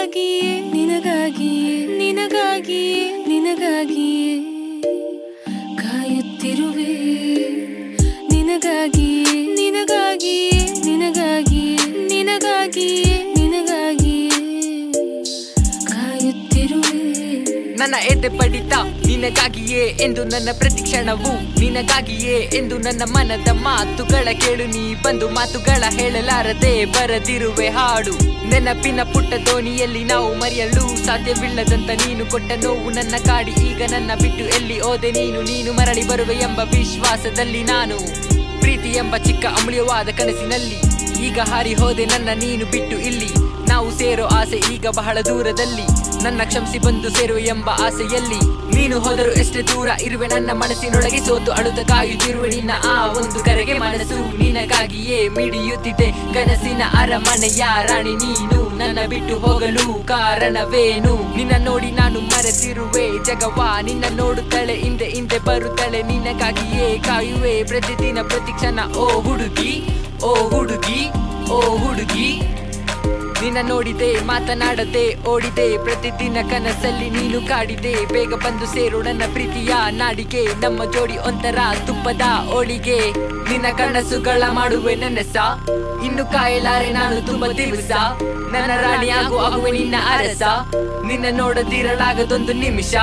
ನಿನಗಾಗಿಯೇ ನಿನಗಾಗಿಯೇ ನಿನಗಾಗಿಯೇ ನಿನಗಾಗಿಯೇ ಕಾಯುತ್ತಿರುವೆ ನಿನಗಾಗಿಯೇ ನಿನಗಾಗಿಯೇ ನಿನಗಾಗಿಯೇ ನಿನಗಾಗಿಯೇ ನಿನಗಾಗಿಯೇ ಕಾಯುತ್ತಿರುವೆ ನನ್ನ ಎದೆ ಬಡಿತ ನಿನಗಾಗಿಯೇ ಎಂದು ನನ್ನ ಪ್ರತಿಕ್ಷಣವು ನಿನಗಾಗಿಯೇ ಎಂದು ನನ್ನ ಮನದ ಮಾತುಗಳ ಕೇಳು ನೀ ಬಂದು ಮಾತುಗಳ ಹೇಳಲಾರದೆ ಬರದಿರುವೆ ಹಾಡು ನೆನಪಿನ ಪುಟ್ಟ ದೋಣಿಯಲ್ಲಿ ನಾವು ಮರೆಯಲು ಸಾಧ್ಯವಿಲ್ಲದಂತ ನೀನು ಕೊಟ್ಟ ನೋವು ನನ್ನ ಕಾಡಿ ಈಗ ನನ್ನ ಬಿಟ್ಟು ಎಲ್ಲಿ ಹೋದೆ ನೀನು ಮರಳಿ ಬರುವೆ ಎಂಬ ವಿಶ್ವಾಸದಲ್ಲಿ ನಾನು ಪ್ರೀತಿ ಎಂಬ ಚಿಕ್ಕ ಅಮೂಲ್ಯವಾದ ಕನಸಿನಲ್ಲಿ ಈಗ ಹಾರಿ ಹೋದೆ ನನ್ನ ನೀನು ಬಿಟ್ಟು ಇಲ್ಲಿ ನಾವು ಸೇರೋ ಆಸೆ ಈಗ ಬಹಳ ದೂರದಲ್ಲಿ ನನ್ನ ಕ್ಷಮಿಸಿ ಬಂದು ಸೇರುವೆ ಎಂಬ ಆಸೆಯಲ್ಲಿ ನೀನು ಹೋದರೂ ಎಷ್ಟೇ ದೂರ ಇರುವೆ ನನ್ನ ಮನಸ್ಸಿನೊಳಗೆ ಸೋತು ಅಳುತ್ತ ಕಾಯುತ್ತಿರುವೆ ನಿನ್ನ ಆ ಒಂದು ಕರೆಗೆ ಮನಸ್ಸು ನಿನಗಾಗಿಯೇ ಮಿಡಿಯುತ್ತಿದೆ ಕನಸಿನ ಅರಮನೆಯ ರಾಣಿ ನೀನು ನನ್ನ ಬಿಟ್ಟು ಹೋಗಲು ಕಾರಣವೇನು ನಿನ್ನ ನೋಡಿ ನಾನು ಮರೆತಿರುವೆ ಜಗವಾ ನಿನ್ನ ನೋಡುತ್ತಳೆ ಹಿಂದೆ ಬರುತ್ತಳೆ ನಿನಗಾಗಿಯೇ ಕಾಯುವೆ ಪ್ರತಿದಿನ ಪ್ರತಿಕ್ಷಣ ಓ ಹುಡುಗಿ ಓ ಹುಡುಗಿ ಓ ಹುಡುಗಿ ನಿನ್ನ ನೋಡಿದೆ ಮಾತನಾಡದೆ ಓಡಿದೆ ಪ್ರತಿದಿನ ಕನಸಲ್ಲಿ ನೀನು ಕಾಡಿದೆ ಬೇಗ ಬಂದು ಸೇರು ನನ್ನ ಪ್ರೀತಿಯ ನಾಡಿಗೆ ನಮ್ಮ ಜೋಡಿ ಒಂಥರ ತುಪ್ಪದ ಹೋಳಿಗೆ ನಿನ್ನ ಕನಸುಗಳ ಮಾಡುವೆ ನೆನಸ ಇನ್ನು ಕಾಯಲಾರೆ ನಾನು ತುಂಬ ದಿವಸ ನನ್ನ ರಾಣಿಯಾಗು ಆಗುವೆ ನಿನ್ನ ಅರಸ ನಿನ್ನ ನೋಡದಿರಲಾಗದೊಂದು ನಿಮಿಷ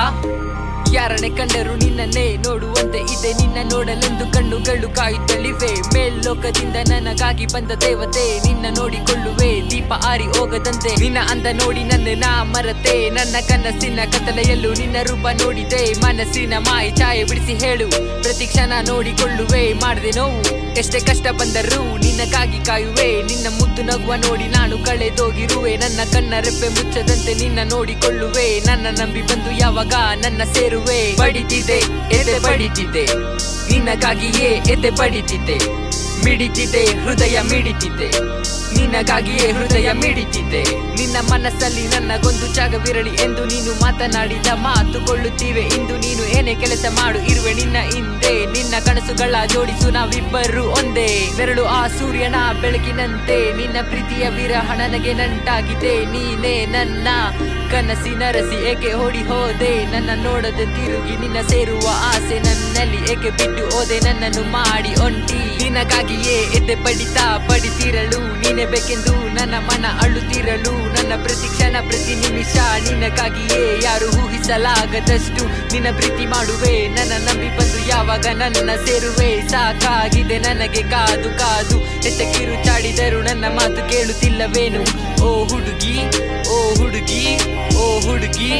ಯಾರನೆ ಕಂಡರು ನಿನ್ನನ್ನೇ ನೋಡುವಂತೆ ಇದೆ ನಿನ್ನ ನೋಡಲೆಂದು ಕಣ್ಣುಗಳು ಕಾಯುತ್ತಲಿವೆ ಮೇಲ್ಲೋಕದಿಂದ ನನಗಾಗಿ ಬಂದ ದೇವತೆ ನಿನ್ನ ನೋಡಿಕೊಳ್ಳುವೆ ದೀಪ ಆರಿ ಹೋಗದಂತೆ ನಿನ್ನ ಅಂದ ನೋಡಿ ನಾ ಮರತೆ ನನ್ನ ಕನಸಿನ ಕತ್ತಲೆಯಲ್ಲೂ ನಿನ್ನ ರೂಪ ನೋಡಿದೆ ಮನಸ್ಸಿನ ಮಾಯ ಛಾಯೆ ಬಿಡಿಸಿ ಹೇಳು ಪ್ರತಿ ಕ್ಷಣ ನೋಡಿಕೊಳ್ಳುವೆ ಮಾಡದೆ ನೋವು ಎಷ್ಟೇ ಕಷ್ಟ ಬಂದರೂ ನಿನ್ನಗಾಗಿ ಕಾಯುವೆ ನಿನ್ನ ಮುದ್ದು ನಗುವ ನೋಡಿ ನಾನು ಕಳೆದೋಗಿರುವೆ ನನ್ನ ಕಣ್ಣ ರೆಪ್ಪೆ ಮುಚ್ಚದಂತೆ ನಿನ್ನ ನೋಡಿಕೊಳ್ಳುವೆ ನನ್ನ ನಂಬಿ ಬಂದು ಯಾವಾಗ ನನ್ನ ಸೇರುವೆ ಬಡಿತಿದೆ ಎದೆ ಬಡಿತಿದೆ ನಿನ್ನಗಾಗಿಯೇ ಎದೆ ಬಡಿತಿದೆ ಮಿಡಿತಿದೆ ಹೃದಯ ಮಿಡಿತಿದೆ ನಿನ್ನಗಾಗಿಯೇ ಹೃದಯ ಮಿಡಿತಿದೆ ನಿನ್ನ ಮನಸ್ಸಲ್ಲಿ ನನಗೊಂದು ಜಾಗವಿರಲಿ ಎಂದು ನೀನು ಮಾತನಾಡಿದ ಮಾತುಕೊಳ್ಳುತ್ತೀವೆ ಇಂದು ನೀನು ಏನೇ ಕೆಲಸ ಮಾಡು ಇರುವೆ ನಿನ್ನ ಹಿಂದೆ ನಿನ್ನ ಕನಸುಗಳ ಜೋಡಿಸು ನಾವಿಬ್ಬರು ಒಂದೇ ಬೆರಳು ಆ ಸೂರ್ಯನ ಬೆಳಕಿನಂತೆ ನಿನ್ನ ಪ್ರೀತಿಯ ವಿರಹ ನನಗೆ ನಂಟಾಗಿದೆ ನೀನೇ ನನ್ನ ಕನಸಿನ ರಸಿ ಏಕೆ ಓಡಿ ಹೋದೆ ನನ್ನ ನೋಡದೆ ತಿರುಗಿ ನಿನ್ನ ಸೇರುವ ಆಸೆ ನನ್ನಲ್ಲಿ ಏಕೆ ಬಿಟ್ಟು ಹೋದೆ ನನ್ನನ್ನು ಮಾಡಿ ಒಂಟಿ ನಿನಗಾಗಿಯೇ ಎದೆ ಬಡಿತಿರಲು ನೀನೆ ಬೇಕೆಂದು ನನ್ನ ಮನ ಅಳುತ್ತಿರಲು ನನ್ನ ಪ್ರತಿ ಕ್ಷಣ ಪ್ರತಿ ನಿಮಿಷ ನಿನಗಾಗಿಯೇ ಯಾರು ಊಹಿಸಲಾಗದಷ್ಟು ನಿನ್ನ ಪ್ರೀತಿ ಮಾಡುವೆ ನನ್ನ ನಂಬಿ ಬಂದು ಯಾವಾಗ ನನ್ನ ಸೇರುವೆ ಸಾಕಾಗಿದೆ ನನಗೆ ಕಾದು ಕಾದು ಎಷ್ಟ ಕಿರುಚಾಡಿದರು ನನ್ನ ಮಾತು ಕೇಳುತ್ತಿಲ್ಲವೇನು ಓ ಹುಡುಗಿ ಓ ಹುಡುಗಿ ಓ ಹುಡುಗಿ